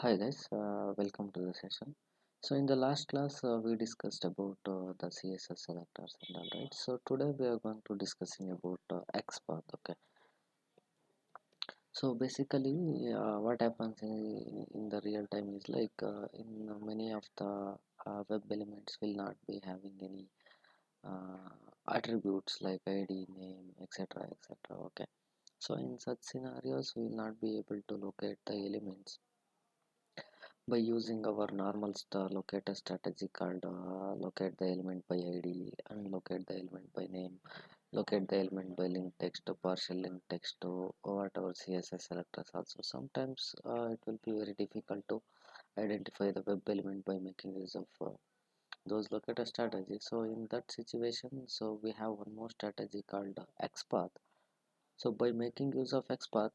Hi guys, welcome to the session. So in the last class we discussed about the CSS selectors and all, right. So today we are going to discussing about XPath. Okay. So basically what happens in the real time is like in many of the web elements will not be having any uh, attributes like ID, name, etc, etc. Okay. So in such scenarios we will not be able to locate the elements by using our normal locator strategy called locate the element by id and locate the element by name, locate the element by link text to partial link text to whatever css selectors. Also sometimes it will be very difficult to identify the web element by making use of those locator strategies. So in that situation, so we have one more strategy called xpath. So by making use of xpath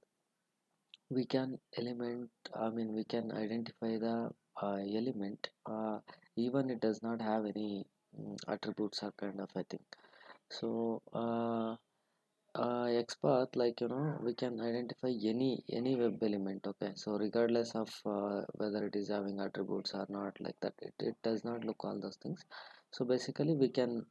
we can we can identify the element even it does not have any attributes or kind of a thing. So xpath, like we can identify any web element. Okay, so regardless of whether it is having attributes or not, like that, it does not look all those things. So basically we can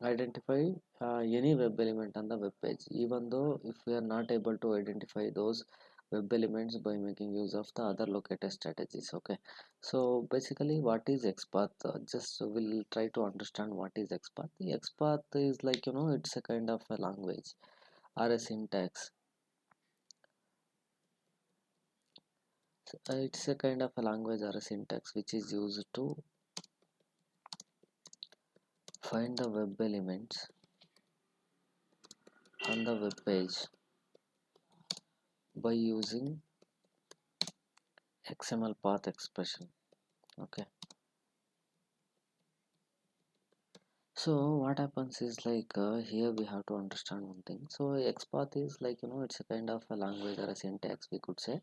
identify any web element on the web page, even though if we are not able to identify those web elements by making use of the other locator strategies. Okay, so basically what is xpath? Just we'll try to understand what is xpath. The xpath is like it's a kind of a language or a syntax. It's a kind of a language or a syntax which is used to find the web elements on the web page by using XML path expression. Okay, so what happens is like here we have to understand one thing. So xpath is like it's a kind of a language or a syntax, we could say.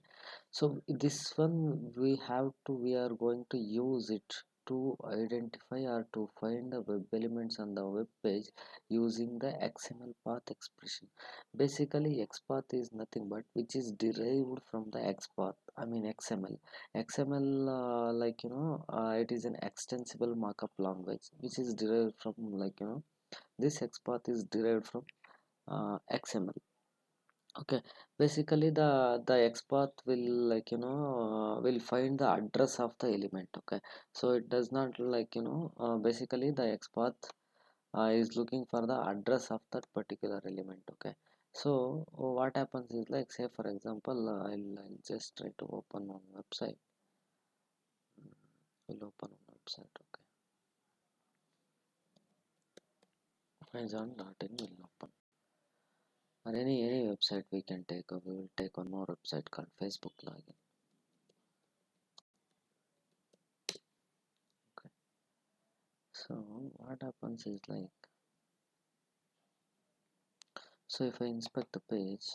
So this one we are going to use it to identify or to find the web elements on the web page using the XML path expression. Basically xpath is nothing but which is derived from the xpath, XML. XML it is an extensible markup language which is derived from this xpath is derived from XML. Okay, basically the xpath will will find the address of the element. Okay, so it does not basically the xpath is looking for the address of that particular element. Okay, so what happens is like, say for example, I'll just try to open one website. We'll open one website. Okay, amazon.in will open, or any website we can take. We will take one more website called Facebook login. Okay, so what happens is like, so if I inspect the page,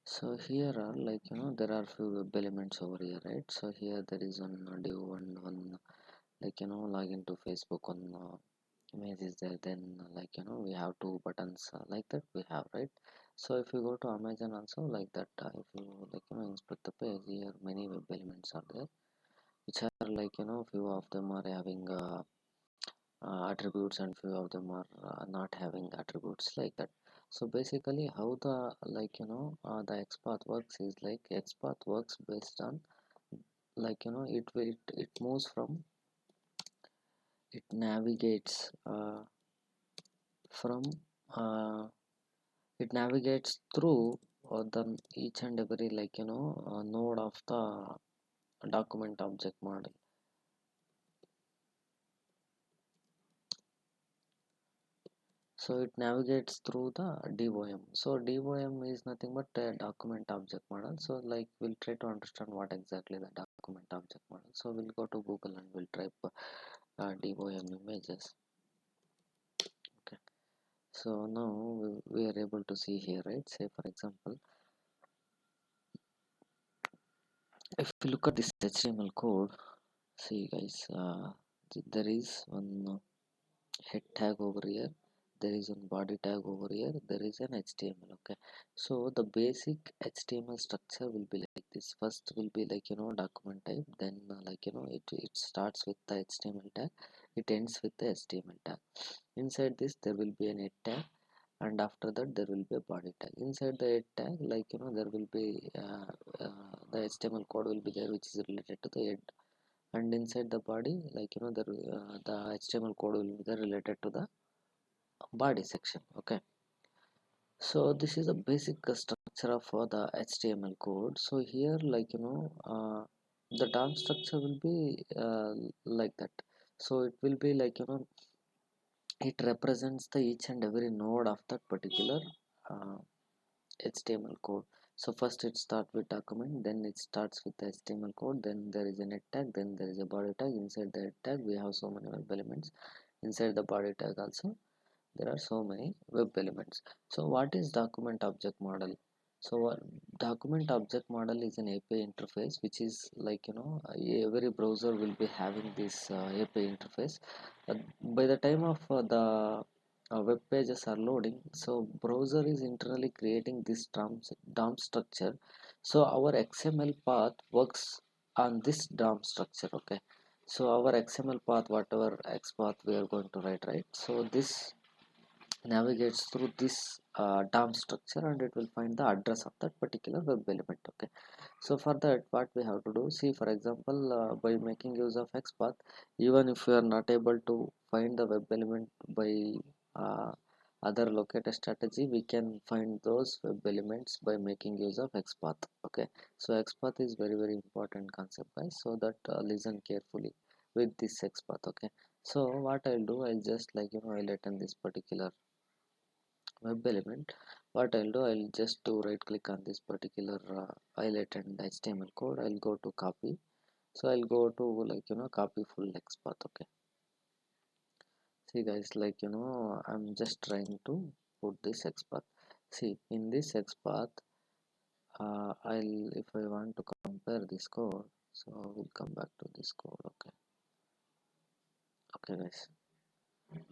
so here are there are few web elements over here, right? So here there is one div, one login to Facebook, one image is there. Then we have two buttons like that we have, right? So if you go to Amazon also like that, if you inspect the page, here many web elements are there, which are few of them are having attributes and few of them are not having attributes, like that. So basically how the the xpath works is like xpath works based on it moves from, it navigates from uh, it navigates through the each and every node of the document object model. So it navigates through the DOM. So DOM is nothing but a document object model. So like we'll try to understand what exactly the document object model. So we'll go to Google and we'll type DOM images. Okay. So now we are able to see here, right? Say for example, if you look at this HTML code, see guys, there is one head tag over here. there is a body tag over here, there is an HTML. Okay, so the basic HTML structure will be like this. First will be like document type, then it starts with the HTML tag, it ends with the HTML tag. Inside this there will be an head tag, and after that there will be a body tag. Inside the head tag, there will be the HTML code will be there, which is related to the head, and inside the body, the HTML code will be there related to the body section. Okay, so this is a basic structure of the HTML code. So here, the DOM structure will be like that. So it will be it represents the each and every node of that particular uh, HTML code. So first it starts with document, then it starts with the HTML code, then there is a head tag, then there is a body tag. Inside the head tag we have so many web elements. Inside the body tag also there are so many web elements. So what is document object model? So document object model is an API interface, which is every browser will be having this API interface. By the time of the web pages are loading, so browser is internally creating this DOM structure. So our XML path works on this DOM structure. Okay, so our XML path, whatever X path we are going to write, right? So this navigates through this DOM structure, and it will find the address of that particular web element. Okay, so for that what we have to do, see, for example, by making use of XPath, even if you are not able to find the web element by uh, other locator strategy, we can find those web elements by making use of XPath. Okay, so XPath is very very important concept, guys, so that listen carefully with this XPath. Okay, so what I'll do, I'll just highlight on this particular web element. What I'll do, I'll just do right click on this particular highlight and HTML code. I'll go to copy, so I'll go to copy full XPath. Okay, see guys, I'm just trying to put this XPath. See, in this XPath, I'll if I want to compare this code, so we'll come back to this code. Okay, okay guys,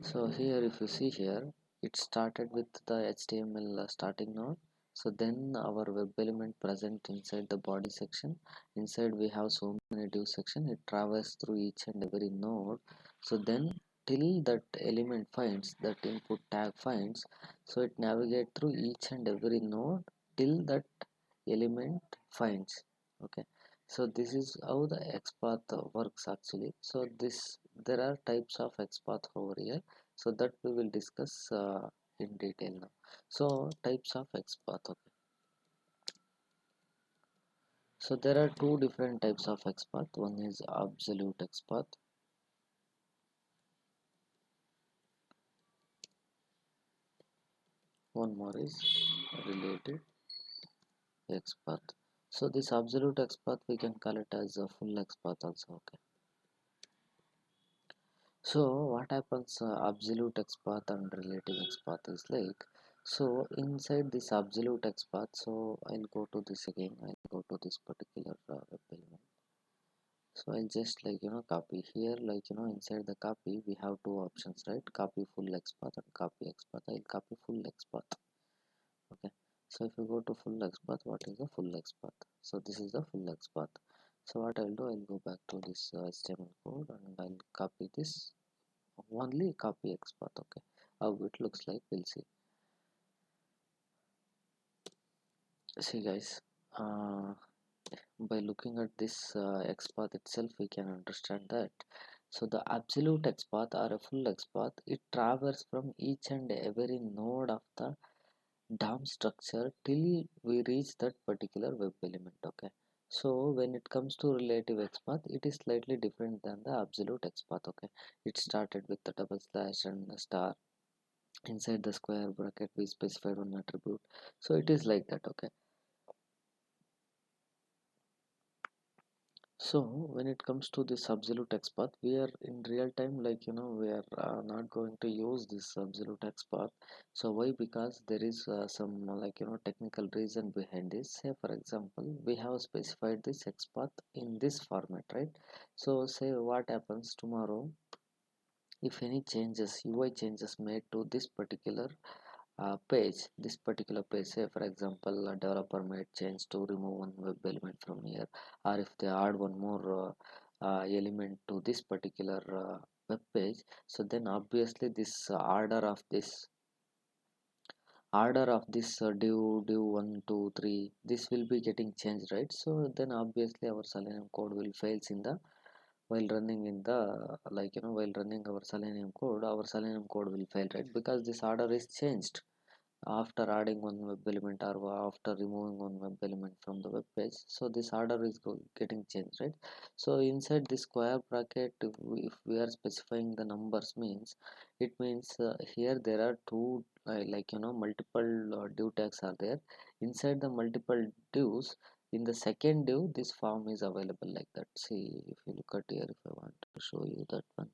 so here if you see here, it started with the HTML starting node. So then our web element present inside the body section. Inside we have so many div section. It travels through each and every node. So then till that element finds, that input tag finds, so it navigates through each and every node till that element finds. Okay, so this is how the XPath works actually. So this, there are types of XPath over here, so that we will discuss in detail now. So types of XPath. Okay, so there are two different types of XPath. One is absolute XPath, one more is relative XPath. So this absolute XPath we can call it as a full XPath also. Okay, so what happens, absolute XPath and relative XPath is like, so inside this absolute XPath, so I'll go to this again, I'll go to this particular web element. So I'll just copy here, inside the copy we have two options, right? Copy full XPath and copy XPath. I'll copy full XPath. Okay, so if you go to full XPath, what is the full XPath? So this is the full XPath. So what I'll do, I'll go back to this HTML code and I'll copy this, only copy XPath. Okay, how it looks like, we'll see. See guys, by looking at this XPath itself, we can understand that. So the absolute XPath or a full XPath, it travels from each and every node of the DOM structure till we reach that particular web element. Okay, so when it comes to relative XPath, it is slightly different than the absolute XPath. Okay, it started with the double slash and the star. Inside the square bracket we specified one attribute, so it is like that. Okay, so when it comes to this absolute XPath, we are in real time, we are not going to use this absolute XPath. So why? Because there is some technical reason behind this. Say for example, we have specified this XPath in this format, right? So say what happens tomorrow, if any changes, UI changes made to this particular page, say for example a developer made change to remove one web element from here, or if they add one more element to this particular web page, so then obviously this order of this div 1 2 3, this will be getting changed, right? So then obviously our selenium code will fails in the while running in the while running our selenium code will fail, right? Because this order is changed after adding one web element or after removing one web element from the web page. So this order is getting changed, right? So inside this square bracket, if we are specifying the numbers, means it means here there are two multiple div tags are there. Inside the multiple divs, in the second div this form is available like that. See, if you look at here, if I want to show you that one,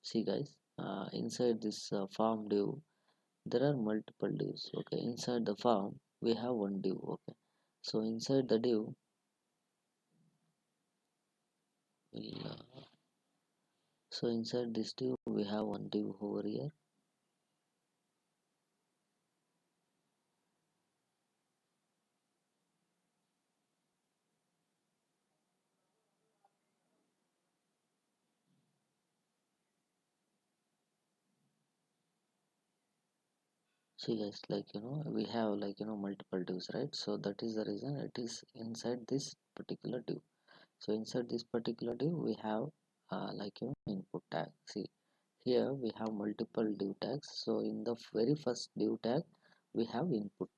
see guys, inside this form div there are multiple divs. Okay, inside the form we have one div. Okay, so inside the div we'll, so inside this div we have one div over here. See guys, we have multiple divs, right? So that is the reason it is inside this particular div. So inside this particular div we have input tag. See, here we have multiple div tags. So in the very first div tag we have input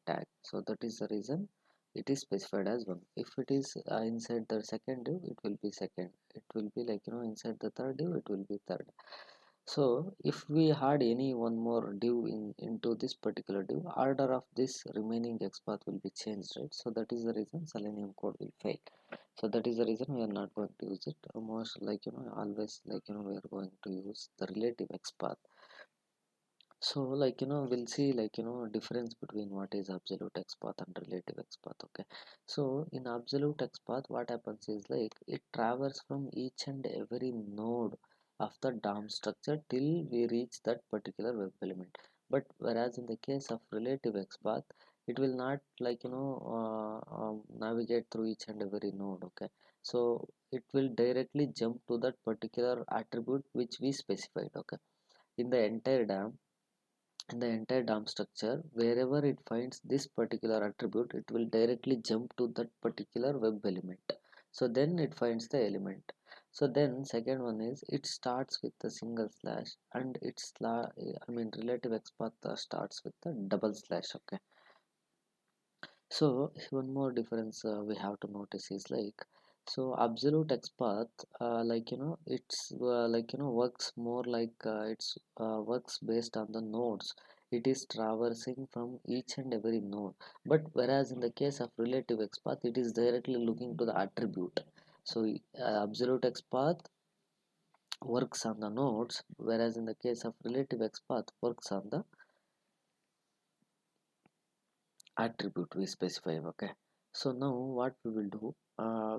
tag. So that is the reason it is specified as one. If it is inside the second div, it will be second. It will be inside the third div, it will be third. So if we add any one more div into this particular div, order of this remaining xpath will be changed, right? So that is the reason selenium code will fail. So that is the reason we are not going to use it. Almost always we are going to use the relative xpath. So we'll see difference between what is absolute xpath and relative xpath. Okay, so in absolute xpath what happens is it travels from each and every node of the DOM structure till we reach that particular web element. But whereas in the case of relative xpath, it will not navigate through each and every node. Okay, so it will directly jump to that particular attribute which we specified. Okay, in the entire DOM, in the entire DOM structure, wherever it finds this particular attribute, it will directly jump to that particular web element. So then it finds the element. So then second one is it starts with the single slash, and relative xpath starts with the double slash. Okay, so one more difference we have to notice is so absolute xpath it's works more it's works based on the nodes. It is traversing from each and every node. But whereas in the case of relative xpath, it is directly looking to the attribute. So absolute xpath works on the nodes, whereas in the case of relative xpath works on the attribute we specify. Okay, so now what we will do,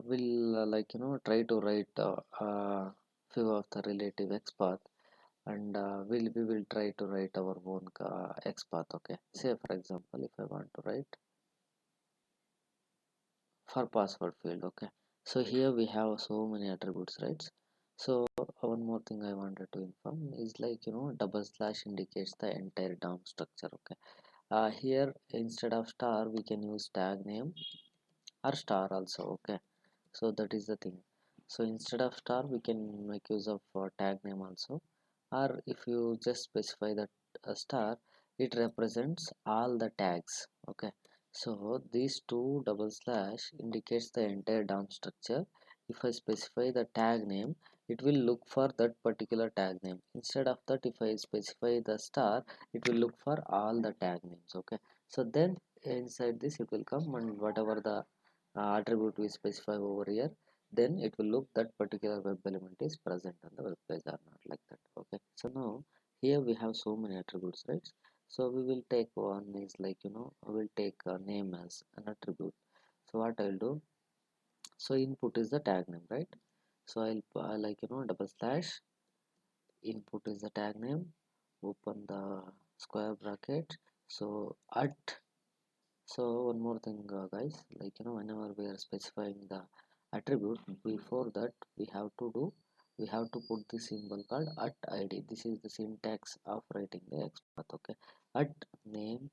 we'll try to write few of the relative xpath, and we will try to write our own xpath. Okay, say for example if I want to write for password field. Okay, so here we have so many attributes, right? So one more thing I wanted to inform is double slash indicates the entire DOM structure. Okay, here instead of star we can use tag name or star also. Okay, so that is the thing. So instead of star we can make use of tag name also, or if you just specify that star, it represents all the tags. Okay, so these two double slash indicates the entire DOM structure. If I specify the tag name, it will look for that particular tag name. Instead of that, if I specify the star, it will look for all the tag names. Okay, so then inside this it will come, and whatever the attribute we specify over here, then it will look that particular web element is present on the web page or not, like that. Okay, so now here we have so many attributes, right? So we will take one is I will take a name as an attribute. So what I'll do, so input is the tag name, right? So I'll like double slash, input is the tag name, open the square bracket. So at, so one more thing, guys, whenever we are specifying the attribute, before that we have to put the symbol called at id. This is the syntax of writing the xpath. Okay, at name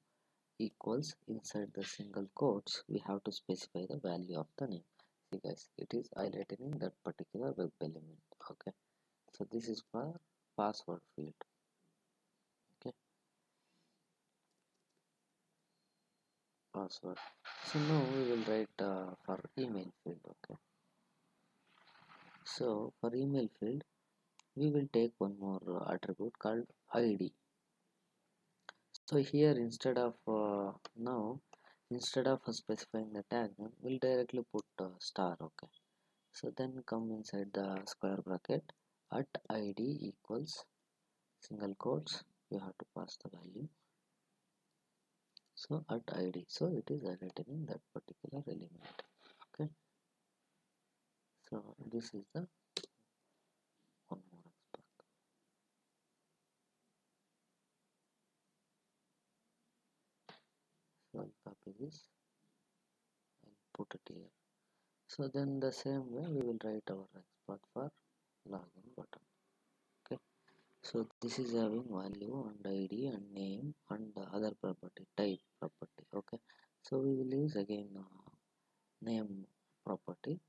equals, inside the single quotes we have to specify the value of the name. See guys, it is highlighted in that particular web element. Okay, so this is for password field. Okay, password. So now we will write for email field. Okay, so for email field we will take one more attribute called id. So here instead of specifying the tag name, we'll directly put star. Okay, so then come inside the square bracket, at id equals single quotes, you have to pass the value. So at id, so it is highlighted in that particular element. Okay, so this is the one more aspect. So I'll copy this, I'll put it here. So then the same way we will write our export for login button. Okay, so this is having value and id and name and the other property, type property. Okay, so we will use again name property.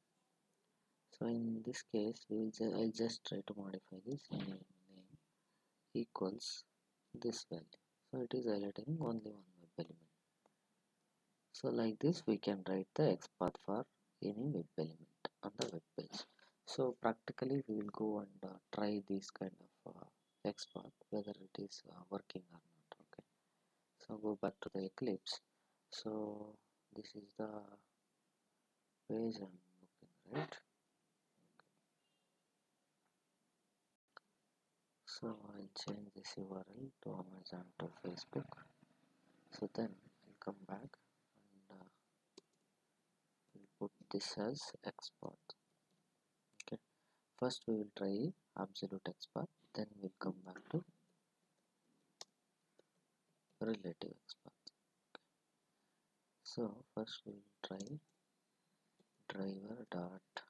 So in this case I'll just try to modify this name equals this value. So it is highlighting only one web element. So like this we can write the xpath for any web element on the web page. So practically we will go and try this kind of xpath whether it is working or not. Okay, so go back to the eclipse. So this is the page I'm looking, right? So I'll change this URL to Amazon to Facebook. So then I'll come back and we'll put this as xpath. Okay, first we will try absolute xpath, then we'll come back to relative xpath. So first we will try driver dot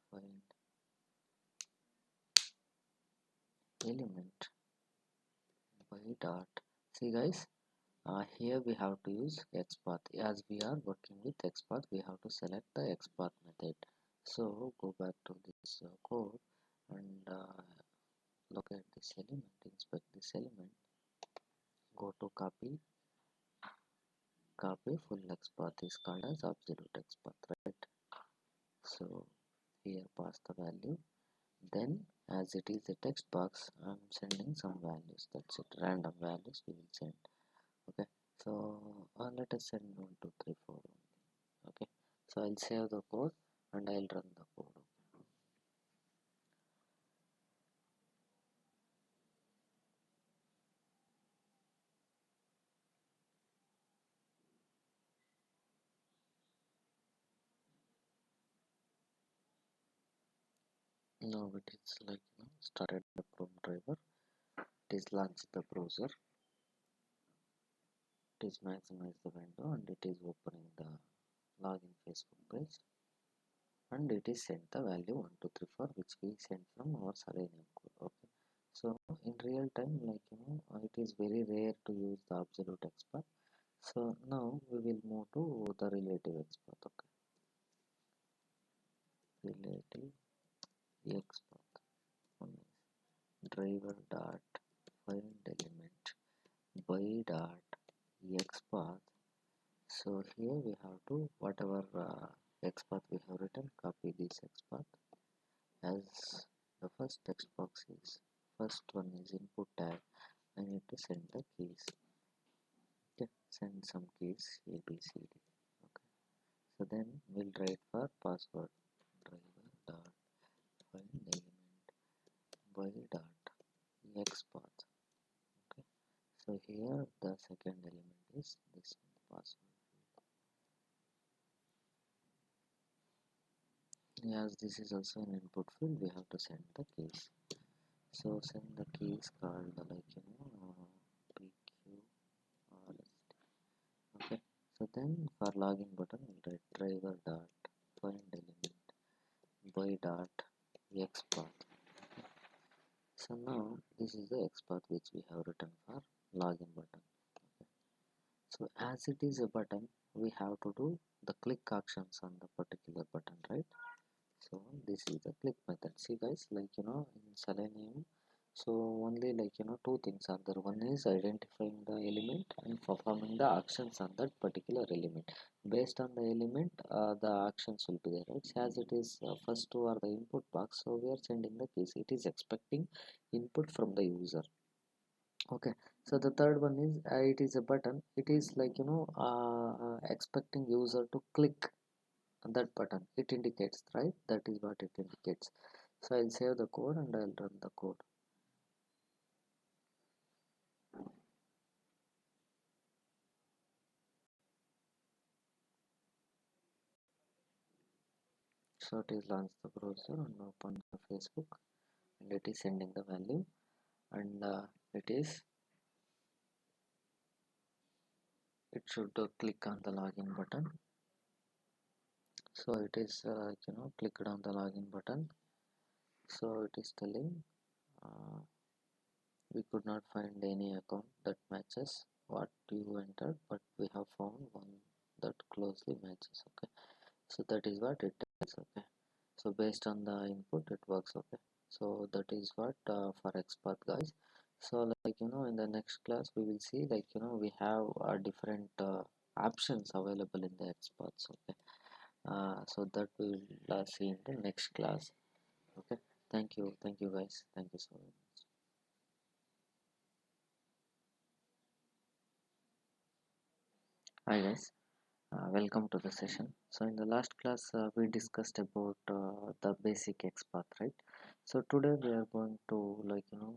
find element by dot. See guys, here we have to use xpath. As we are working with xpath, we have to select the xpath method. So go back to this code and locate this element, inspect this element, go to copy full xpath is called as absolute xpath, right? So here pass the value, then as it is a text box I'm sending some values, that's it, random values we will send. Okay, so let us send 1 2 3 4. Okay, so I'll save the code and I'll run the code. Now it is started the Chrome driver, it is launched the browser, it is maximize the window and it is opening the login Facebook page, and it is sent the value 1 2 3 4 which we sent from our Selenium code. Okay, so in real time, it is very rare to use the absolute xpath. So now we will move to the relative xpath. Okay, relative xpath, driver dot find element by dot xpath. So here we have to whatever xpath we have written, copy this xpath. As the first text box is, first one is input tag, I need to send the keys. Okay, send some keys ABCD. Okay, so then we'll write for password driver dot find element by dot xpath. Okay, so here the second element is this password. as this is also an input field, we have to send the keys. So send the keys called PQRST. Okay. So then for login button, we'll write driver dot find element by dot xpath. So now this is the xpath which we have written for login button. So as it is a button, we have to do the click actions on the particular button, right? So this is the click method. See guys, in Selenium, so only two things are there. One is identifying the element and performing the actions on that particular element. Based on the element, the actions will be there, right? So as it is first two are the input box, so we are sending the keys. It is expecting input from the user. Okay, so the third one is it is a button. It is expecting user to click on that button. It indicates, right? That is what it indicates. So I'll save the code and I'll run the code. So it is launch the browser and open the Facebook, and it is sending the value, and it should click on the login button. So it is clicked on the login button. So it is telling we could not find any account that matches what you entered, but we have found one that closely matches. Okay, so that is what it is. Okay, so based on the input it works. Okay, so that is what for xpath guys. So in the next class we will see we have different options available in the xpaths. Okay, so that we will see in the next class. Okay, thank you guys, thank you so much. Hi guys. Welcome to the session. So in the last class, we discussed about the basic XPath, right? So today we are going to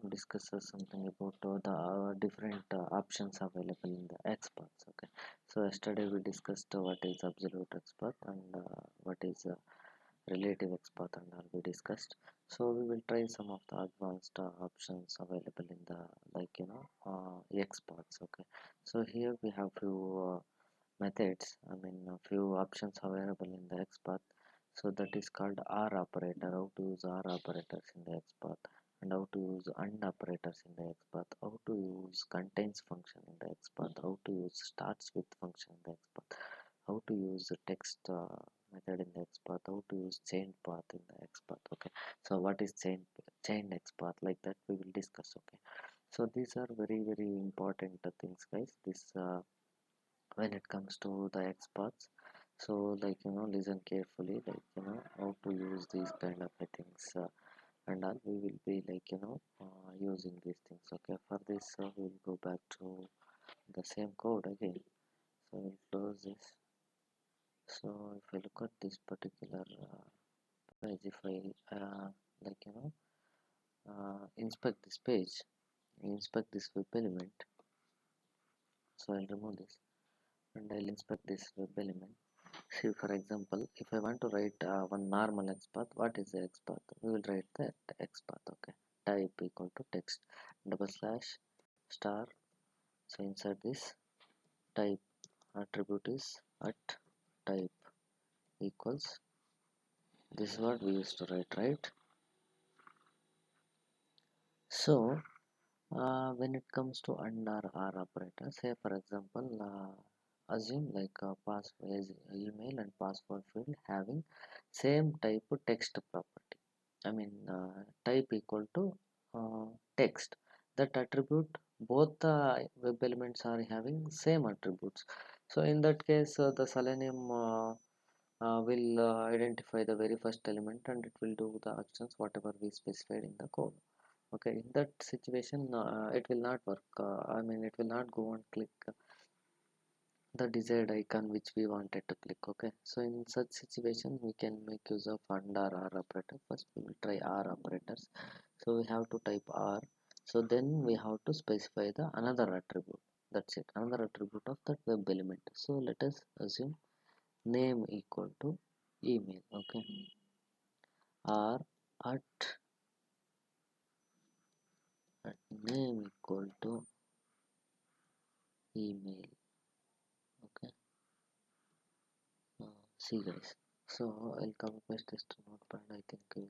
discuss something about the different options available in the XPaths. Okay. So yesterday we discussed what is absolute XPath and what is relative XPath and all we discussed. So we will try some of the advanced options available in the XPaths. Okay. So here we have few methods, a few options available in the XPath. So that is called R operator, how to use R operators in the XPath, and how to use AND operators in the XPath, how to use contains function in the XPath, how to use starts with function in the XPath, how to use the text method in the XPath, how to use chain path in the XPath. Okay, so what is chained XPath, like that we will discuss. Okay, so these are very important things guys, this when it comes to the XPaths. So listen carefully, how to use these kind of things, and all we will be using these things. Okay, for this we'll go back to the same code again. So we'll close this. So if I look at this particular page, if I like you know inspect this page, inspect this web element. So I'll remove this and I'll inspect this web element. See, for example, if I want to write one normal XPath, what is the XPath? We will write that XPath. Okay, type equal to text double slash star. So insert this type attribute is at type equals. This is what we used to write, right? So when it comes to and or R operator, say for example, assume password email and password field having same type of text property. Type equal to text. That attribute, both the web elements are having same attributes. So in that case, the Selenium will identify the very first element and it will do the actions whatever we specified in the code. Okay, in that situation it will not work. It will not go and click the desired icon which we wanted to click. Okay, so in such situation we can make use of and or R operator. First we will try R operators. So we have to type R, so then we have to specify the another attribute. That's it, another attribute of that web element. So let us assume name equal to email. Okay, r at name equal to email. Okay. See guys, so I'll copy paste this to notepad. I think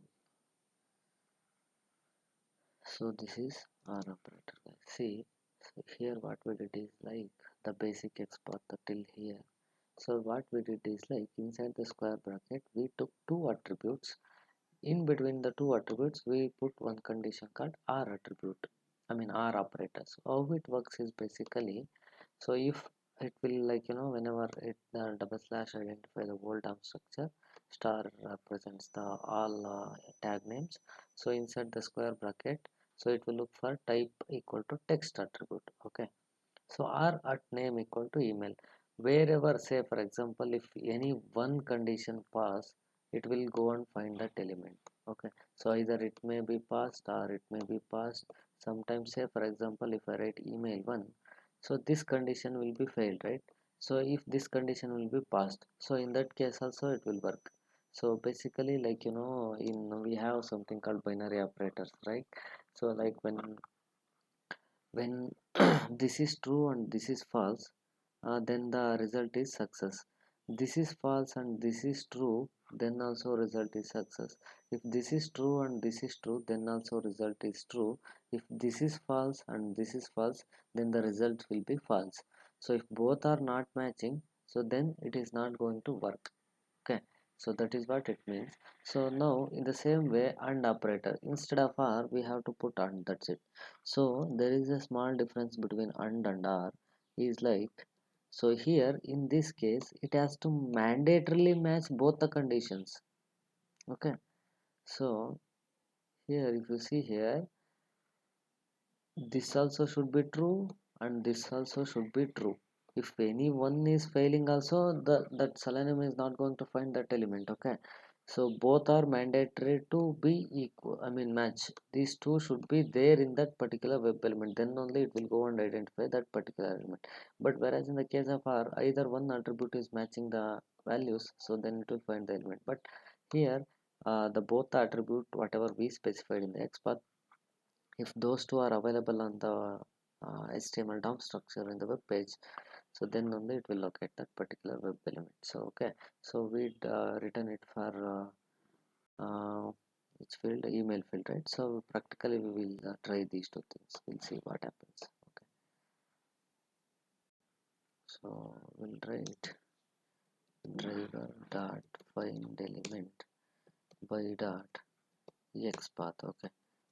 so this is our operator guys. See, so here what we did is like the basic export till here. So what we did is like inside the square bracket we took two attributes. In between the two attributes we put one condition called r attribute, I mean r operator. So how it works is basically, so if it will like whenever it the double slash identify the whole term structure, star represents the all tag names. So inside the square bracket, so it will look for type equal to text attribute. Okay. So r at name equal to email. Wherever, say for example, if any one condition pass, it will go and find that element. Okay. So either it may be passed or it may be passed. Sometimes, say for example, if I write email one, so this condition will be failed, right? So if this condition will be passed, so in that case also it will work. So basically, like in we have something called binary operators, right? So like when this is true and this is false, then the result is success. This is false and this is true, then also result is success. If this is true and this is true, then also result is true. If this is false and this is false, then the result will be false. So if both are not matching, so then it is not going to work. Okay, so that is what it means. So now in the same way, and operator, instead of r we have to put and, that's it. So there is a small difference between and r is like, so here in this case it has to mandatorily match both the conditions. Okay, so here if you see here, this also should be true and this also should be true. If any one is failing also, that selenium is not going to find that element. Okay, so both are mandatory to be equal, I mean match. These two should be there in that particular web element, then only it will go and identify that particular element. But whereas in the case of r, either one attribute is matching the values, so then it will find the element. But here the both the attribute whatever we specified in the xpath, if those two are available on the HTML DOM structure in the web page, so then only it will locate that particular web element. So okay, so we return it for which field, email field, right? So practically we will try these two things, we'll see what happens. Okay, so we'll write driver dot find element by dot xpath. Okay,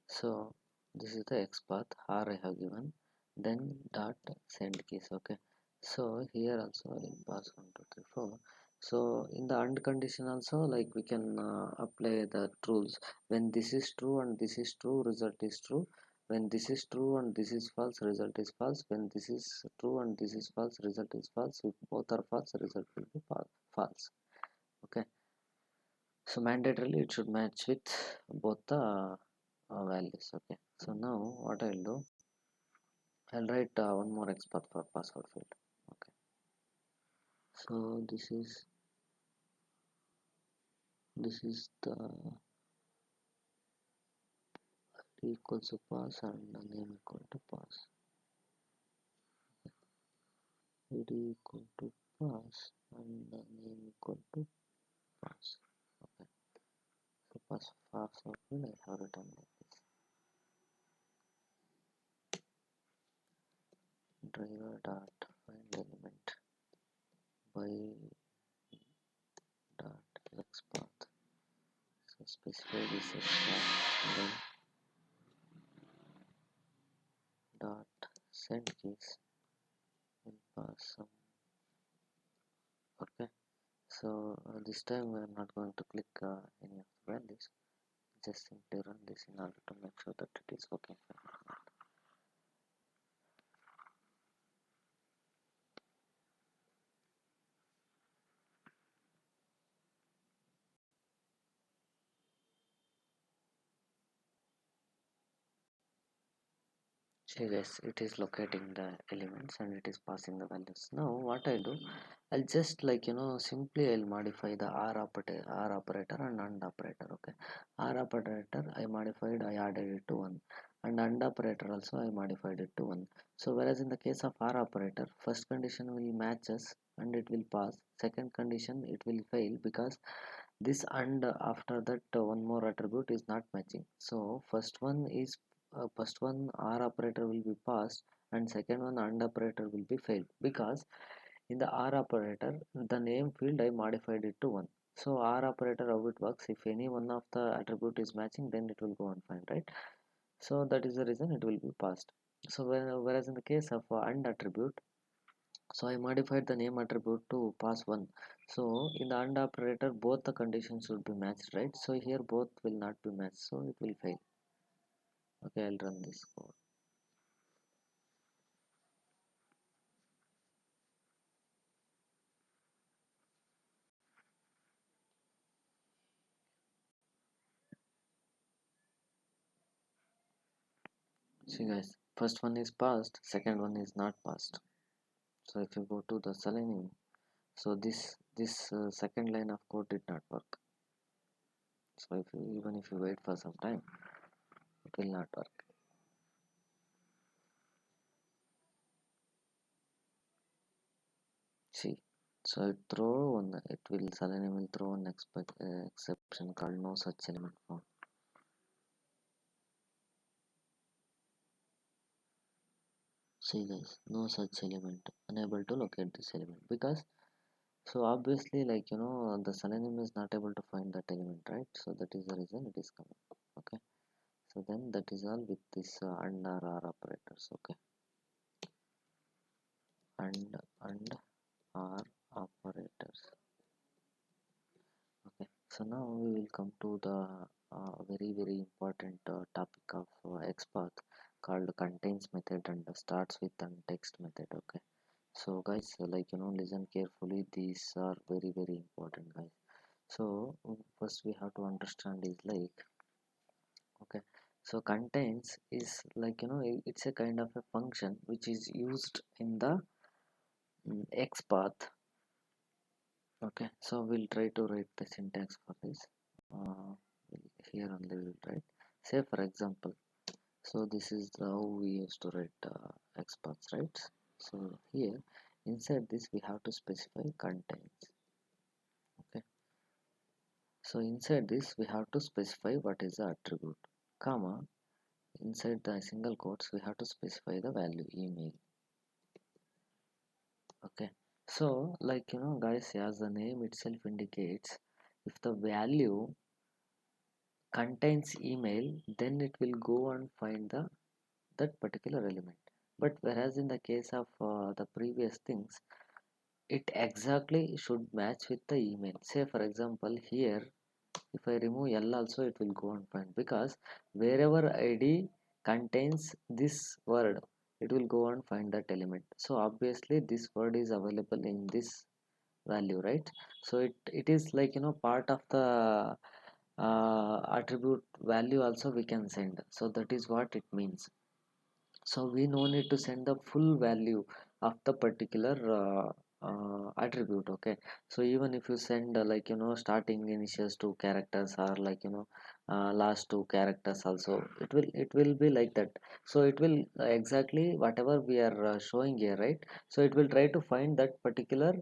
so this is the xpath r I have given, then dot send keys. Okay, so here also I'll pass 1 2 3 4. So in the and condition also, like we can apply the rules. When this is true and this is true, result is true. When this is true and this is false, result is false. When this is true and this is false, result is false. If both are false, result will be false. Okay, so mandatorily it should match with both the values. Okay, so now what I'll do, I'll write one more xpath for password field. Okay, so this is the id equals to pass and the name equal to pass. id equal to pass and the name equal to pass. Okay, so password field I have written like this. Driver dot find element by dot xpath. So specify this xpath and then dot send keys will pass some. Okay, so this time we are not going to click any of the values, just simply run this in order to make sure that it is working fine. So yes, it is locating the elements and it is passing the values. Now what I do, I'll just simply I'll modify the R operator and AND operator. Okay, R operator I modified, I added it to 1, and AND operator also I modified it to 1. So whereas in the case of R operator, first condition will matches and it will pass, second condition it will fail because this and after that one more attribute is not matching. So first one R operator will be passed and second one AND operator will be failed because in the R operator, the name field I modified it to 1. So R operator, how it works, if any one of the attribute is matching, then it will go and find, right? So that is the reason it will be passed. So whereas in the case of AND attribute, so I modified the name attribute to pass 1. So in the AND operator, both the conditions should be matched, right? So here both will not be matched, so it will fail. Okay, I'll run this code. See guys, first one is passed, second one is not passed. So if you go to the Selenium, so this second line of code did not work. So if you even if you wait for some time, it will not work. See, so it will Selenium will throw an exception called no such element found. See guys, no such element, unable to locate this element because so obviously the Selenium is not able to find that element, right? So that is the reason it is coming. Okay, so then that is all with this and or R operators. Okay, and R operators. Okay, so now we will come to the very important topic of xpath called contains method and starts with and text method. Okay, so guys, listen carefully. These are very important, guys. So first we have to understand is okay. So contains is it's a kind of a function which is used in the xpath. Okay, so we'll try to write the syntax for this. Here only we'll write. Say for example, so this is how we used to write xpaths, right? So here inside this we have to specify contains. Okay, so inside this we have to specify what is the attribute, comma, inside the single quotes we have to specify the value email. Okay, so guys, as the name itself indicates, if the value contains email, then it will go and find that particular element. But whereas in the case of the previous things, it exactly should match with the email. Say for example here, if I remove L also, it will go and find because wherever id contains this word, it will go and find that element. So obviously this word is available in this value, right? So it is part of the attribute value also we can send. So that is what it means. So we no need to send the full value of the particular attribute. Okay, so even if you send starting initials two characters or last two characters also, it will be like that. So it will exactly whatever we are showing here, right? So it will try to find that particular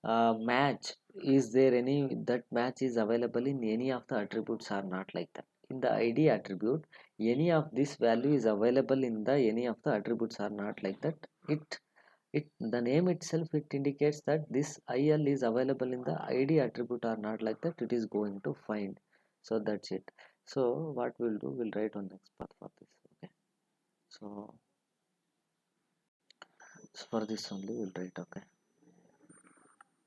match. Is there any that match is available in any of the attributes or not, like that? In the id attribute, any of this value is available in the any of the attributes or not, like that? It the name itself, it indicates that this il is available in the id attribute or not, like that it is going to find. So that's it. So what we'll do, we'll write on next path for this. Okay, so for this only we'll write. Okay,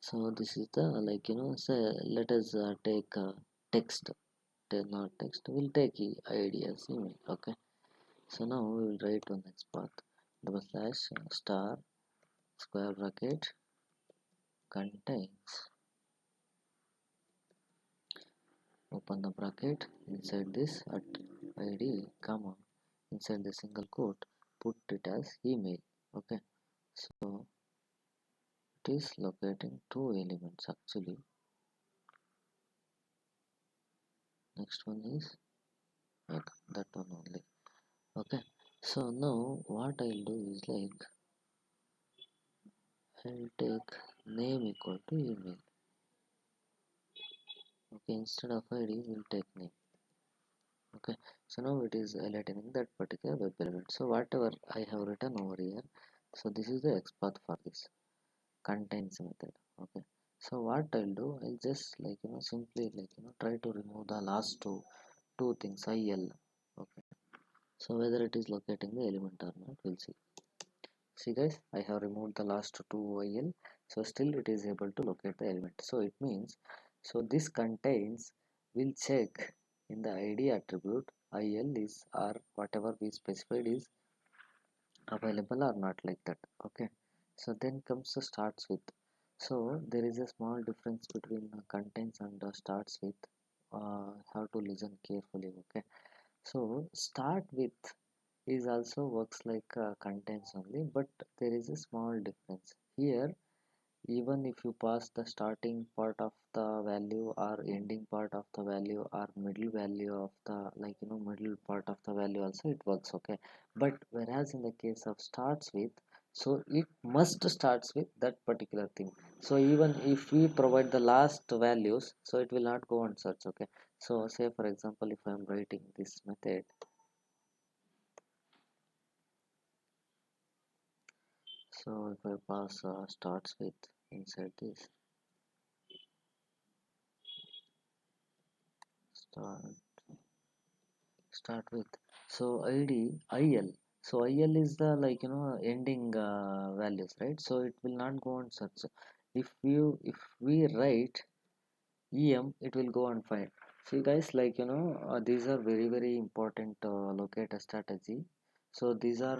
so this is the say let us take text, not text, we'll take id as email. Okay, so now we will write on next path double slash star square bracket contains, open the bracket, inside this at id comma, inside the single quote put it as email. Okay, so it is locating two elements actually. Next one is like that one only. Okay, so now what I'll do is like I'll take name equal to email. Okay, instead of id we'll take name. Okay, so now it is highlighting that particular web element. So whatever I have written over here, so this is the xpath for this contains method. Okay, so what I'll do, I'll just like simply like try to remove the last two things il. Okay, so whether it is locating the element or not, we'll see guys. I have removed the last two il, so still it is able to locate the element. So it means, so this contains will check in the id attribute il is or whatever we specified is available or not, like that. Okay, so then comes the starts with. So there is a small difference between contains and starts with. Have to listen carefully. Okay, so start with is also works like contains only, but there is a small difference here. Even if you pass the starting part of the value or ending part of the value or middle value of the middle part of the value also, it works. Okay, but whereas in the case of starts with, so it must starts with that particular thing. So even if we provide the last values, so it will not go on search. Okay, so say for example, if I am writing this method, so if I pass starts with inside this start start with, so id il, so il is the ending values, right? So it will not go on search. If we write em, it will go and find. See guys, these are very very important locator strategy. So these are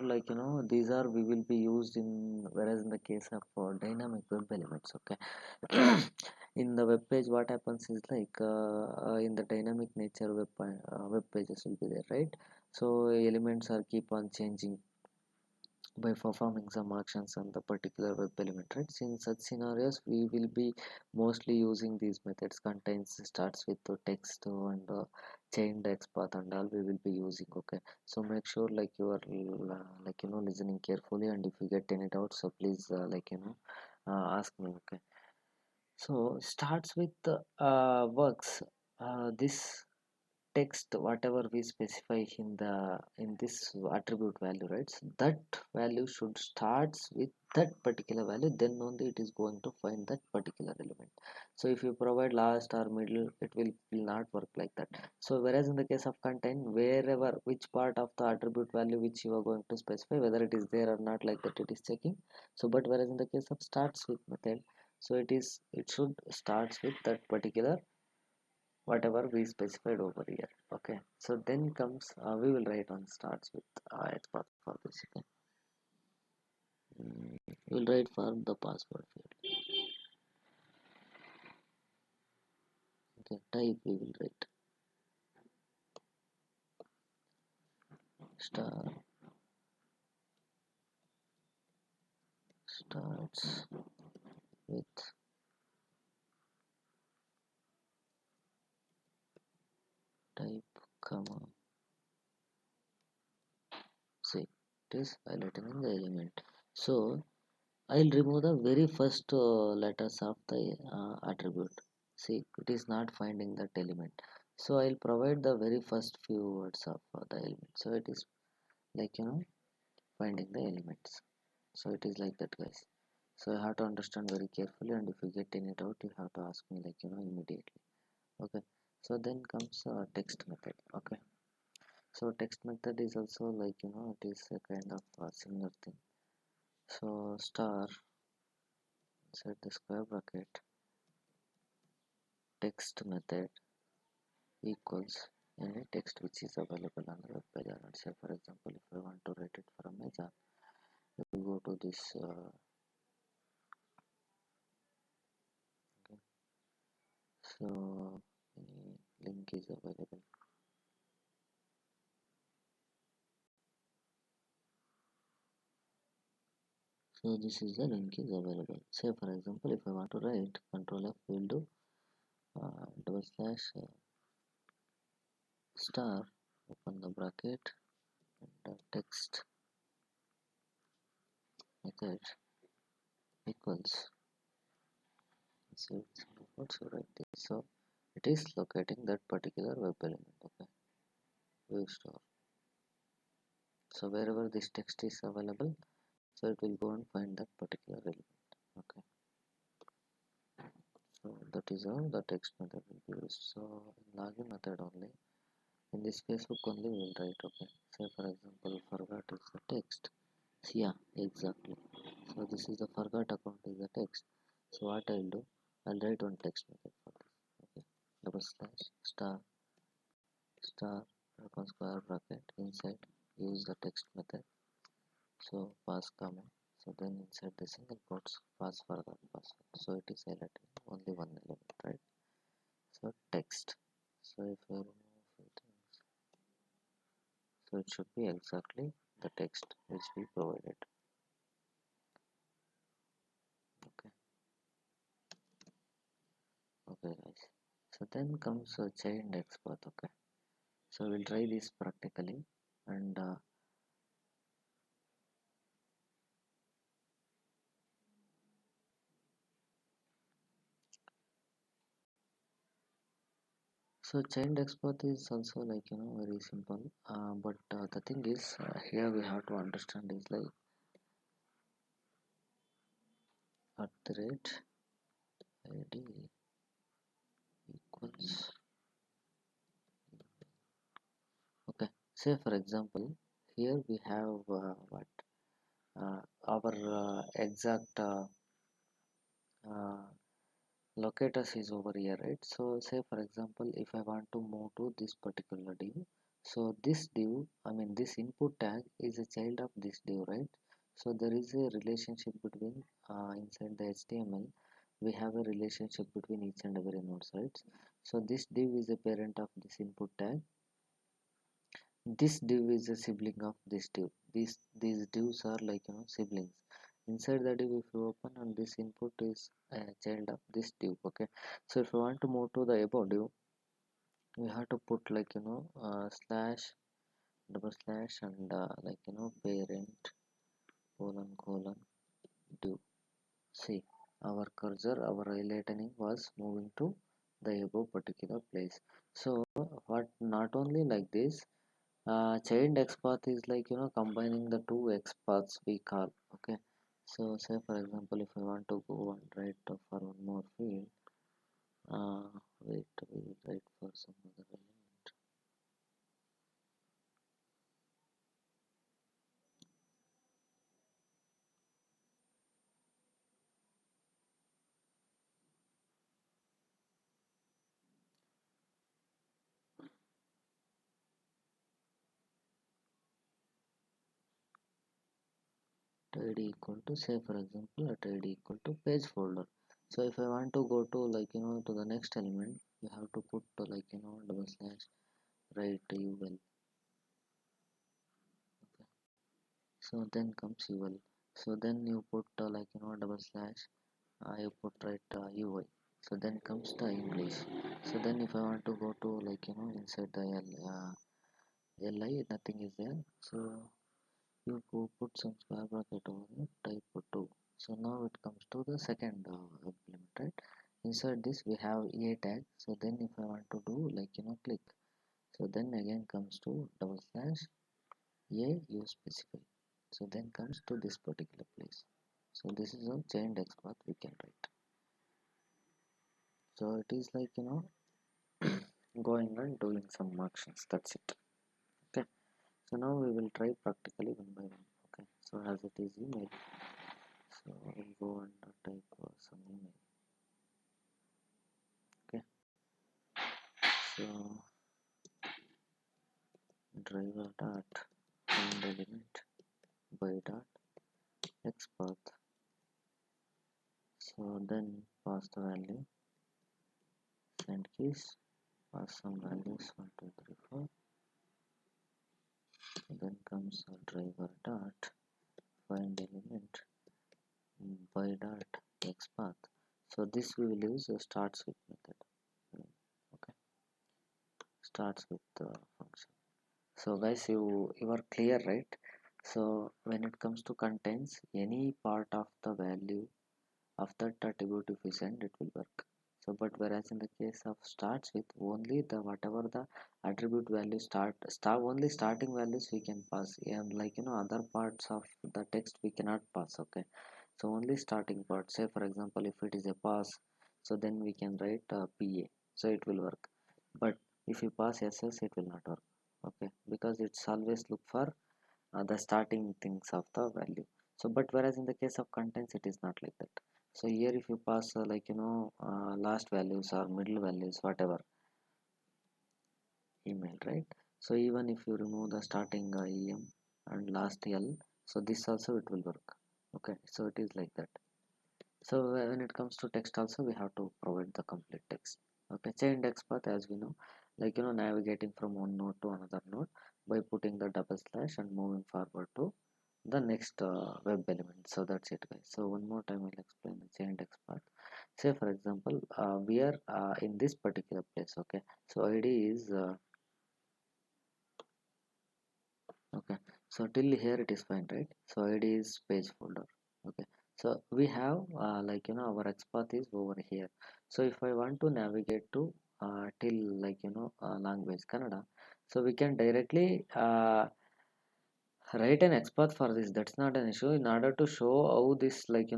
these are we will be used in, whereas in the case of dynamic web elements. Okay, in the web page what happens is in the dynamic nature web pages will be there, right? So elements are keep on changing by performing some actions on the particular web element, right? So in such scenarios we will be mostly using these methods. Contains starts with the text and chainedxpath and all we will be using. Okay, so make sure you are listening carefully, and if you get any doubts, so please ask me. Okay, so starts with works this text whatever we specify in this attribute value, right? So that value should starts with that particular value, then only it is going to find that particular element. So if you provide last or middle, it will not work like that. So whereas in the case of contain, wherever which part of the attribute value which you are going to specify, whether it is there or not, like that it is checking. So but whereas in the case of starts with method, so it should starts with that particular whatever we specified over here. Okay, so then comes we will write on starts with xpath for this. Okay, we'll write for the password field. Okay, type we will write star starts with type comma. See, it is highlighting in the element. So I'll remove the very first letters of the attribute. See, it is not finding that element, so I'll provide the very first few words of the element, so it is finding the elements. So it is like that, guys. So you have to understand very carefully, and if you get any doubt, you have to ask me immediately. Okay, so then comes text method. Okay, so text method is also it is a kind of similar thing. So star inside the square bracket text method equals any text which is available on the web page. Let's say for example, if I want to write it for Amazon, we will go to this okay. So any link is available. So this is the link is available. Say for example, if I want to write, control F will do double slash star, open the bracket, and text method equals. So it's also write this. So it is locating that particular web element. Okay, view store. So wherever this text is available, so it will go and find that particular element. Okay, so that is how the text method will be used. So in login method only, in this Facebook only we will write. Okay, say for example, forgot is the text. Yeah, exactly. So this is the forgot account is the text. So what I'll do, I'll write one text method for this. Okay, double slash star star open square bracket inside, use the text method. So pass comma. So then inside the single quotes pass forgot password. So it is highlighted only one element, right? So text. So if I remove few things, so it should be exactly the text which we provided. Okay, okay guys. So then comes chainedxpath. Okay, so we'll try this practically, and so chainedxpath is also like very simple, but the thing is here we have to understand is like at the rate id equals. Okay, say for example, here we have what our exact uh, locators is over here, right? So say for example, if I want to move to this particular div, so this div, I mean this input tag is a child of this div, right? So there is a relationship between inside the HTML, we have a relationship between each and every node, right? So this div is a parent of this input tag. This div is a sibling of this div. These divs are like siblings. Inside the div, if you open, and this input is a child of this div. Okay, so if you want to move to the above div, you have to put like slash double slash and like parent colon div. See, our cursor, our highlighting was moving to the above particular place. So what, not only like this, chained xpath is like combining the two xpaths we call. Okay, so say for example, if I want to go and write for one more field, wait, we will write for some other element. Id equal to, say for example, at id equal to page folder. So if I want to go to like to the next element, you have to put like double slash write ul. Okay, so then comes ul. So then you put like double slash you put right UI. So then comes the English. So then if I want to go to like inside the LI, nothing is there. So you go put some square bracket over it, type 2. So now it comes to the second implement, right? Inside this we have a tag. So then if I want to do like click, so then again comes to double slash a you specify. So then comes to this particular place. So this is a chained xpath we can write. So it is like going and doing some actions, that's it. Okay, so now we will try practically one by one. Okay, so as it is email, so we'll go and type some email. Okay, so driver dot find element by dot xpath. So then pass the value, send keys, pass some values 1 2 3 4. Then comes driver dot find element by dot xpath. So this we will use starts with method. Mm, okay, starts with the function. So guys, you are clear, right? So when it comes to contains any part of the value of that attribute, if we send, it will work. So but whereas in the case of starts with, only the whatever the attribute value only starting values we can pass, and like other parts of the text we cannot pass. Okay, so only starting part. Say for example, if it is a pass, so then we can write pa, so it will work. But if you pass ss, it will not work. Okay, because it's always look for the starting things of the value. So but whereas in the case of contents, it is not like that. So here if you pass last values or middle values, whatever, email, right? So even if you remove the starting em and last l, so this also it will work. Okay, so it is like that. So when it comes to text also, we have to provide the complete text. Okay, chainedxpath, as we know, navigating from one node to another node by putting the double slash and moving forward to the next web element. So that's it, guys. So one more time I'll explain the chainedxpath. Say for example, we are in this particular place. Okay, so id is okay, so till here it is fine, right? So id is page folder. Okay, so we have our xpath is over here. So if I want to navigate to till language Kannada, so we can directly write an xpath for this. That's not an issue. In order to show how this linked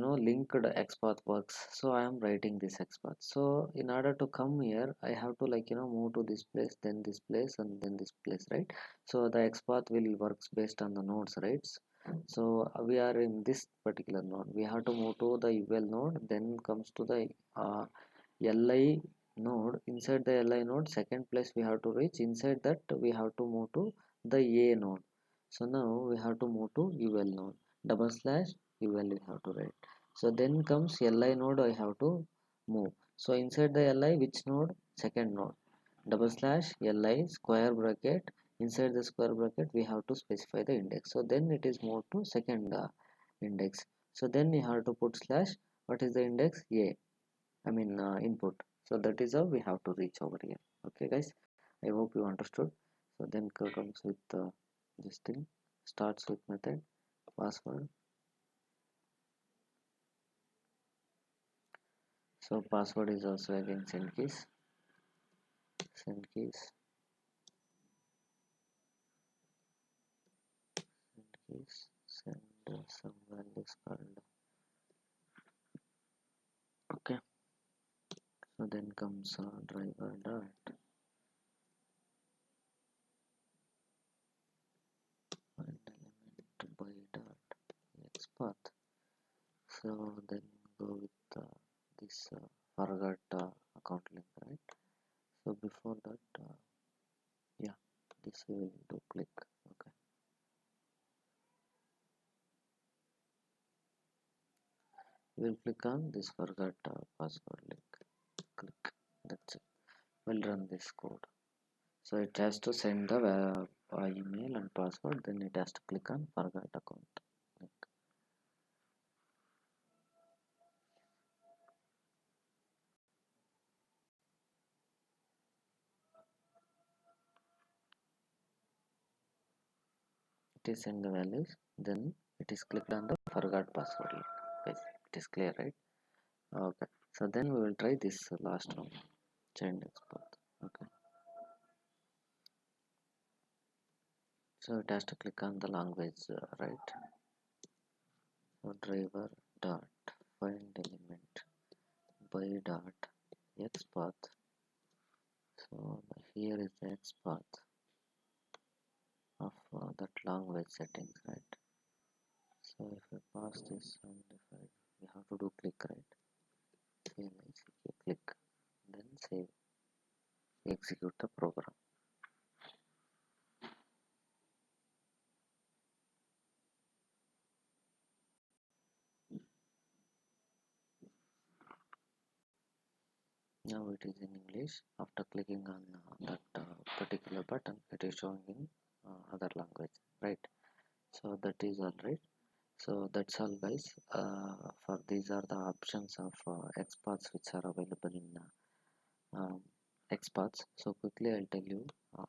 xpath works, so I am writing this xpath. So in order to come here, I have to move to this place, then this place, and then this place, right? So the xpath will works based on the nodes, right? So we are in this particular node, we have to move to the ul node, then comes to the li node. Inside the li node, second place we have to reach. Inside that we have to move to the a node. So now we have to move to ul node, double slash ul we have to write. So then comes li node, I have to move. So inside the li, which node? Second node, double slash li square bracket. Inside the square bracket we have to specify the index. So then it is moved to second index. So then you have to put slash, what is the index? A, I mean input. So that is how we have to reach over here. Okay guys, I hope you understood. So then comes with this thing, starts with method, password. So password is also again send keys, send keys, send keys, send some values called. Okay, so then comes driver dot find element by dot xpath. So then go with this forgot account link, right? So before that, yeah, this we will do click. Okay, we'll click on this forgot password link. Click. That's it. We'll run this code. So it has to send the email and password. Then it has to click on forgot account link. It is send the values. Then it is clicked on the forgot password link. Yes, it is clear, right? Okay. So then we will try this last one. chainedxpath. Okay. So it has to click on the language, right? So driver dot find element by dot xpath. So here is the xpath of that language settings, right? So if I pass this and if we have to do click, right? Click, then save, execute the program. Now it is in English. After clicking on that particular button, it is showing in other language, right? So that is all right. So that's all, guys. For these are the options of XPaths which are available in um, XPaths. So quickly I'll tell you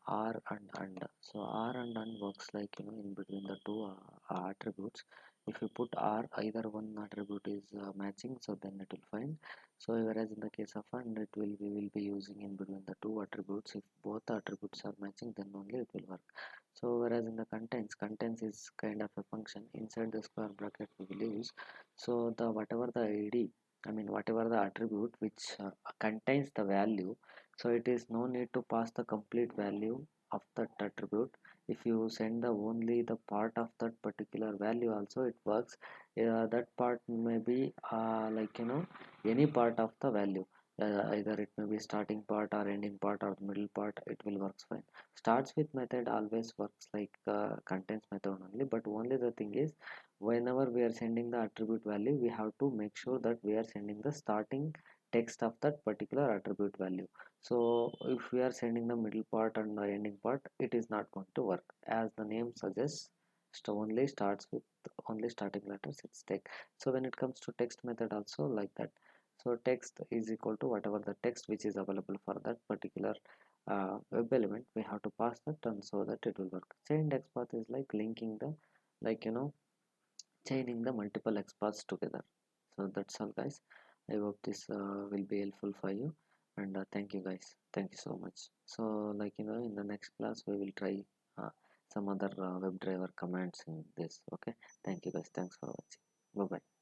R and and. So R and works like in between the two attributes. If you put R, either one attribute is matching, so then it will find. So whereas in the case of and, it will we will be using in between the two attributes. If both attributes are matching, then only it will work. So whereas in the contains is kind of a function inside the square bracket we will use. So the whatever the id, I mean whatever the attribute which contains the value, so it is no need to pass the complete value of that attribute. If you send the only the part of that particular value also it works. That part may be any part of the value, either it may be starting part or ending part or middle part, it will works fine. Starts with method always works like contains method only, but only the thing is whenever we are sending the attribute value we have to make sure that we are sending the starting text of that particular attribute value. So if we are sending the middle part and the ending part, it is not going to work. As the name suggests, only starts with only starting letters, it's text. So when it comes to text method also like that. So text is equal to whatever the text which is available for that particular web element, we have to pass that and so that it will work. Chainedxpath is like linking the, like chaining the multiple XPaths together. So that's all, guys. I hope this will be helpful for you, and thank you, guys. Thank you so much. So in the next class we will try uh, some other WebDriver commands in this. Okay, thank you, guys. Thanks for watching. Bye bye.